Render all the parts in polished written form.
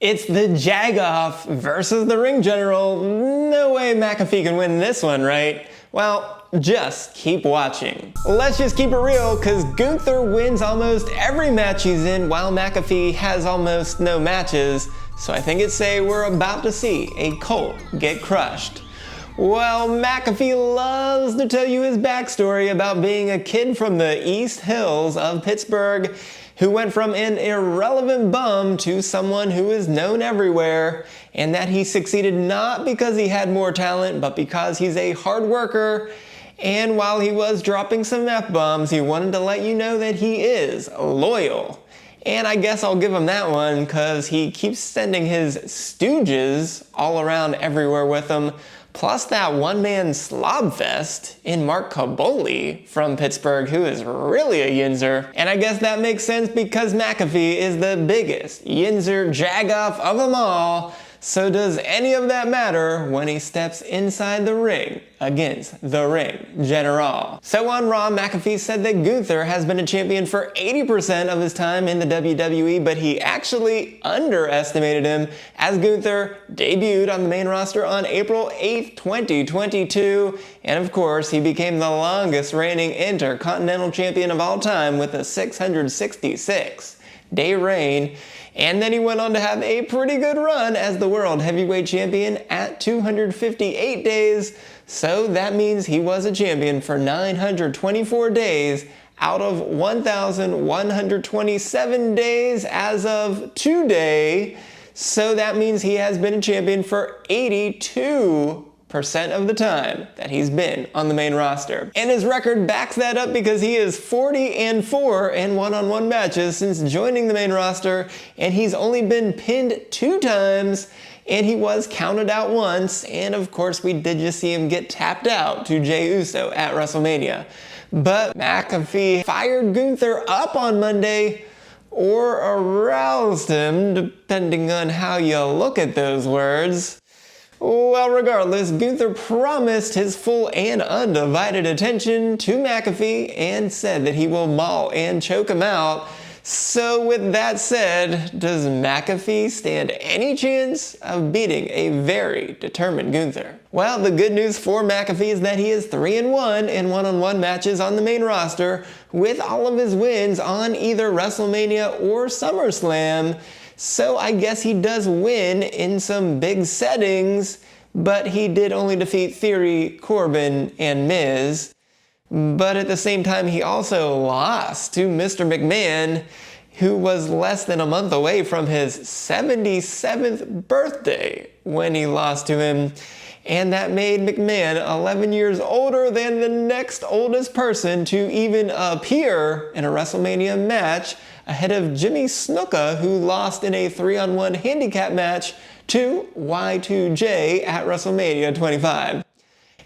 It's the JAGOFF versus the Ring General. No way McAfee can win this one, right? Well, just keep watching. Let's just keep it real, cause Gunther wins almost every match he's in, while McAfee has almost no matches. So I think it's safe we're about to see a Colt get crushed. Well, McAfee loves to tell you his backstory about being a kid from the East Hills of Pittsburgh who went from an irrelevant bum to someone who is known everywhere, and that he succeeded not because he had more talent, but because he's a hard worker. And while he was dropping some F-bombs, he wanted to let you know that he is loyal. And I guess I'll give him that one, because he keeps sending his stooges all around everywhere with him. Plus that one-man slob fest in Mark Kaboly from Pittsburgh, who is really a YINZER. And I guess that makes sense because McAfee is the biggest YINZER JAGOFF of them all. So does any of that matter when he steps inside the ring against the Ring General? So on Raw, McAfee said that Gunther has been a champion for 80% of his time in the WWE, but he actually underestimated him, as Gunther debuted on the main roster on April 8th, 2022. And of course, he became the longest reigning Intercontinental Champion of all time with a 666-day reign. And then he went on to have a pretty good run as the World Heavyweight Champion at 258 days. So that means he was a champion for 924 days out of 1,127 days as of today. So that means he has been a champion for 82% of the time that he's been on the main roster. And his record backs that up because he is 40-4 in one-on-one matches since joining the main roster, and he's only been pinned 2 times, and he was counted out once, and of course we did just see him get tapped out to Jey Uso at WrestleMania. But McAfee fired Gunther up on Monday, or aroused him, depending on how you look at those words. Well, regardless, Gunther promised his full and undivided attention to McAfee and said that he will maul and choke him out. So with that said, does McAfee stand any chance of beating a very determined Gunther? Well, the good news for McAfee is that he is 3-1 in one-on-one matches on the main roster, with all of his wins on either WrestleMania or SummerSlam. So I guess he does win in some big settings, but he did only defeat Theory, Corbin, and Miz. But at the same time, he also lost to Mr. McMahon, who was less than a month away from his 77th birthday when he lost to him. And that made McMahon 11 years older than the next oldest person to even appear in a WrestleMania match, ahead of Jimmy Snuka, who lost in a 3-on-1 handicap match to Y2J at WrestleMania 25.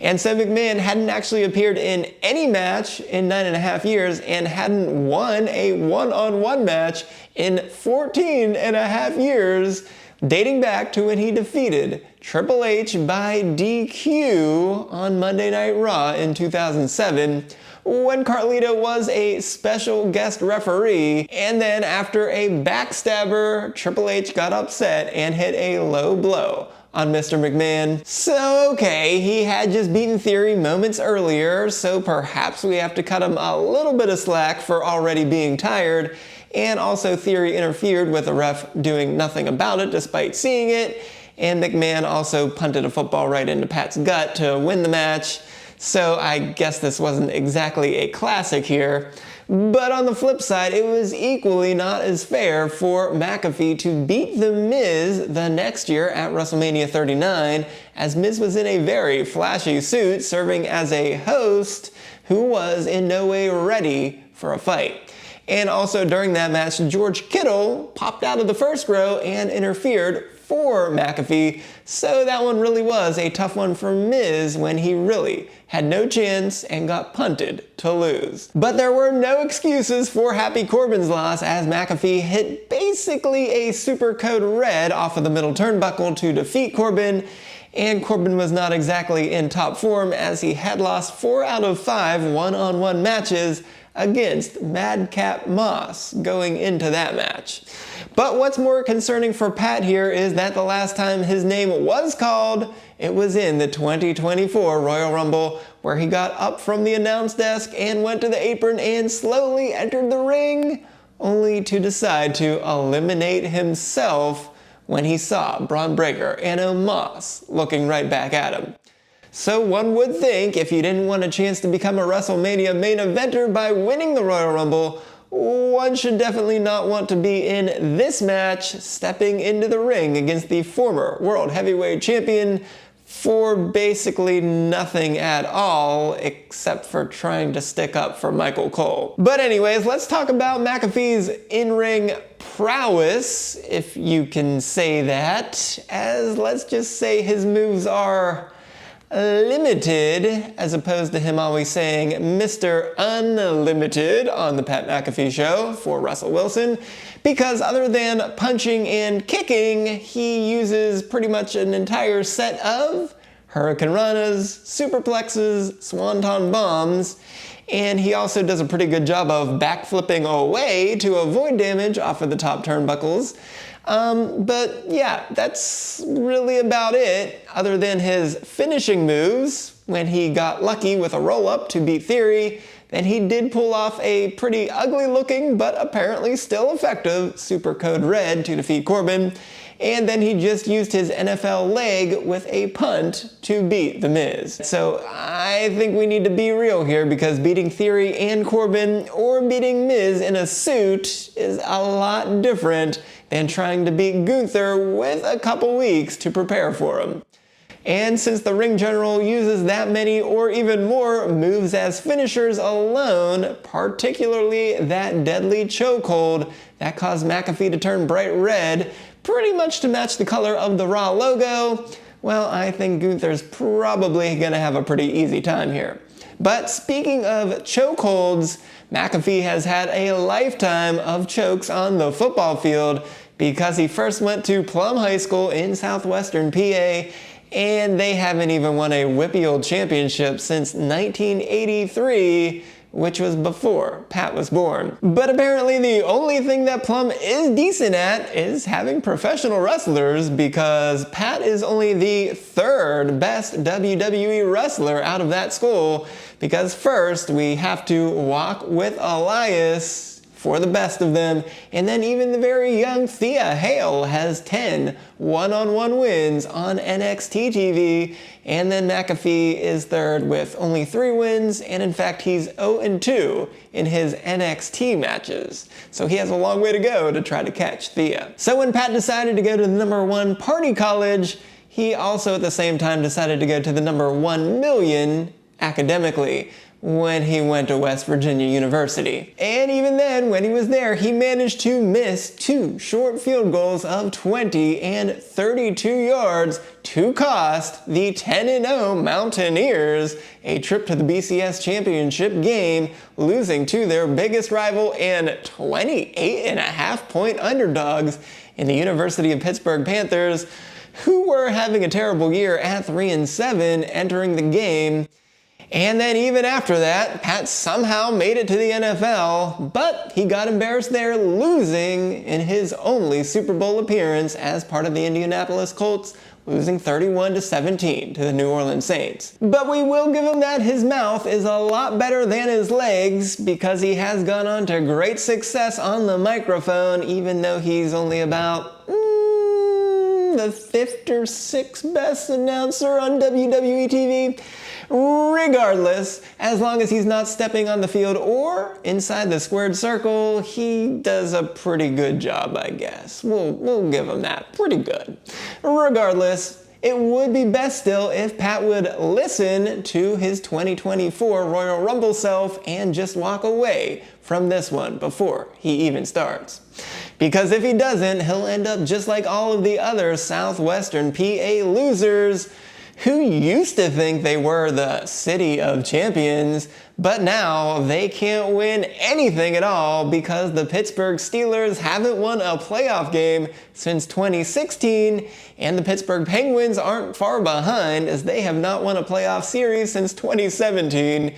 And so McMahon hadn't actually appeared in any match in 9.5 years and hadn't won a one-on-one match in 14.5 years, dating back to when he defeated Triple H by DQ on Monday Night Raw in 2007, when Carlito was a special guest referee. And then after a backstabber, Triple H got upset and hit a low blow on Mr. McMahon. So okay, he had just beaten Theory moments earlier, so perhaps we have to cut him a little bit of slack for already being tired. And also Theory interfered with the ref doing nothing about it despite seeing it. And McMahon also punted a football right into Pat's gut to win the match. So I guess this wasn't exactly a classic here. But on the flip side, it was equally not as fair for McAfee to beat The Miz the next year at WrestleMania 39, as Miz was in a very flashy suit serving as a host who was in no way ready for a fight. And also during that match, George Kittle popped out of the first row and interfered for McAfee, so that one really was a tough one for Miz when he really had no chance and got punted to lose. But there were no excuses for Happy Corbin's loss, as McAfee hit basically a super code red off of the middle turnbuckle to defeat Corbin, and Corbin was not exactly in top form, as he had lost 4 out of 5 one-on-one matches against Madcap Moss going into that match. But what's more concerning for Pat here is that the last time his name was called, it was in the 2024 Royal Rumble, where he got up from the announce desk and went to the apron and slowly entered the ring, only to decide to eliminate himself when he saw Braun Breaker and Omos looking right back at him. So one would think if you didn't want a chance to become a WrestleMania main eventer by winning the Royal Rumble, one should definitely not want to be in this match, stepping into the ring against the former World Heavyweight Champion for basically nothing at all, except for trying to stick up for Michael Cole. But anyways, let's talk about McAfee's in-ring prowess, if you can say that, as let's just say his moves are limited, as opposed to him always saying Mr. Unlimited on the Pat McAfee Show for Russell Wilson, because other than punching and kicking, he uses pretty much an entire set of Hurricane Ranas, superplexes, swanton bombs, and he also does a pretty good job of backflipping away to avoid damage off of the top turnbuckles. But yeah, that's really about it, other than his finishing moves. When he got lucky with a roll-up to beat Theory, then he did pull off a pretty ugly looking, but apparently still effective, Super Code Red to defeat Corbin. And then he just used his NFL leg with a punt to beat The Miz. So I think we need to be real here, because beating Theory and Corbin, or beating Miz in a suit, is a lot different than trying to beat Gunther with a couple weeks to prepare for him. And since the ring general uses that many or even more moves as finishers alone, particularly that deadly chokehold that caused McAfee to turn bright red, pretty much to match the color of the Raw logo, well, I think Gunther's probably gonna have a pretty easy time here. But speaking of chokeholds, McAfee has had a lifetime of chokes on the football field, because he first went to Plum High School in southwestern PA, and they haven't even won a whippy old championship since 1983, which was before Pat was born. But apparently the only thing that Plum is decent at is having professional wrestlers, because Pat is only the third best WWE wrestler out of that school, because first we have to walk with Elias for the best of them, and then even the very young Thea Hale has 10 one-on-one wins on NXT TV, and then McAfee is third with only 3 wins, and in fact he's 0-2 in his NXT matches. So he has a long way to go to try to catch Thea. So when Pat decided to go to the #1 party college, he also at the same time decided to go to the #1 million academically, when he went to West Virginia University. And even then, when he was there, he managed to miss 2 short field goals of 20 and 32 yards to cost the 10-0 Mountaineers a trip to the BCS championship game, losing to their biggest rival and 28.5-point underdogs in the University of Pittsburgh Panthers, who were having a terrible year at 3-7 entering the game. And then even after that, Pat somehow made it to the NFL, but he got embarrassed there, losing in his only Super Bowl appearance as part of the Indianapolis Colts, losing 31-17 to the New Orleans Saints. But we will give him that his mouth is a lot better than his legs, because he has gone on to great success on the microphone, even though he's only about the 5th or 6th best announcer on WWE TV. Regardless, as long as he's not stepping on the field or inside the squared circle, he does a pretty good job, I guess. We'll give him that. Pretty good. Regardless, it would be best still if Pat would listen to his 2024 Royal Rumble self and just walk away from this one before he even starts. Because if he doesn't, he'll end up just like all of the other Southwestern PA losers who used to think they were the city of champions, but now they can't win anything at all, because the Pittsburgh Steelers haven't won a playoff game since 2016, and the Pittsburgh Penguins aren't far behind, as they have not won a playoff series since 2017.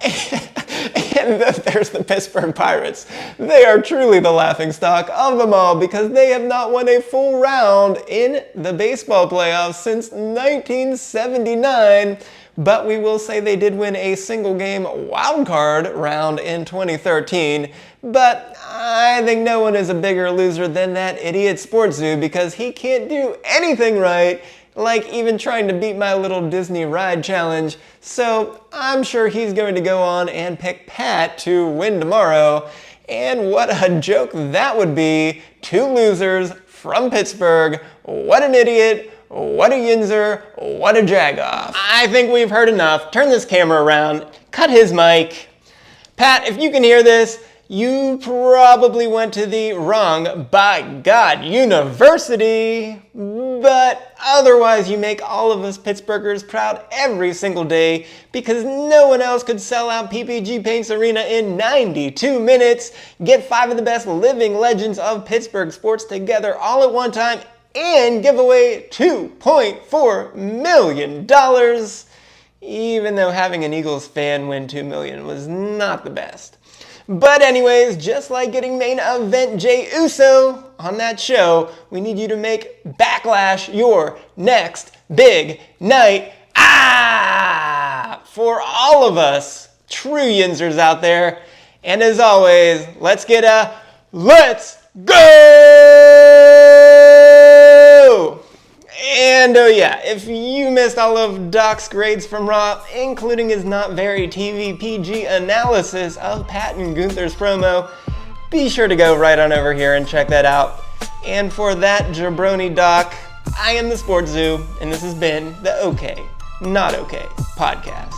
And And then there's the Pittsburgh Pirates. They are truly the laughingstock of them all because they have not won a full round in the baseball playoffs since 1979. But we will say they did win a single game wildcard round in 2013. But I think no one is a bigger loser than that idiot SportsZu because he can't do anything right, like even trying to beat my little Disney ride challenge. So I'm sure he's going to go on and pick Pat to win tomorrow. And what a joke that would be. 2 losers from Pittsburgh. What an idiot. What a YINZER, what a JAGOFF. I think we've heard enough. Turn this camera around, cut his mic. Pat, if you can hear this, you probably went to the wrong, by God, university. But otherwise, you make all of us Pittsburghers proud every single day because no one else could sell out PPG Paints Arena in 92 minutes, get 5 of the best living legends of Pittsburgh sports together all at one time, and give away $2.4 million, even though having an Eagles fan win $2 million was not the best. But anyways, just like getting main event Jey Uso on that show, we need you to make Backlash your next big night. For all of us true YINZERs out there. And as always, let's go! And oh yeah, if you missed all of Doc's grades from Raw, including his not very TV PG analysis of Pat and Gunther's promo, be sure to go right on over here and check that out. And for that jabroni Doc, I am the SportsZu, and this has been the OK, Not OK podcast.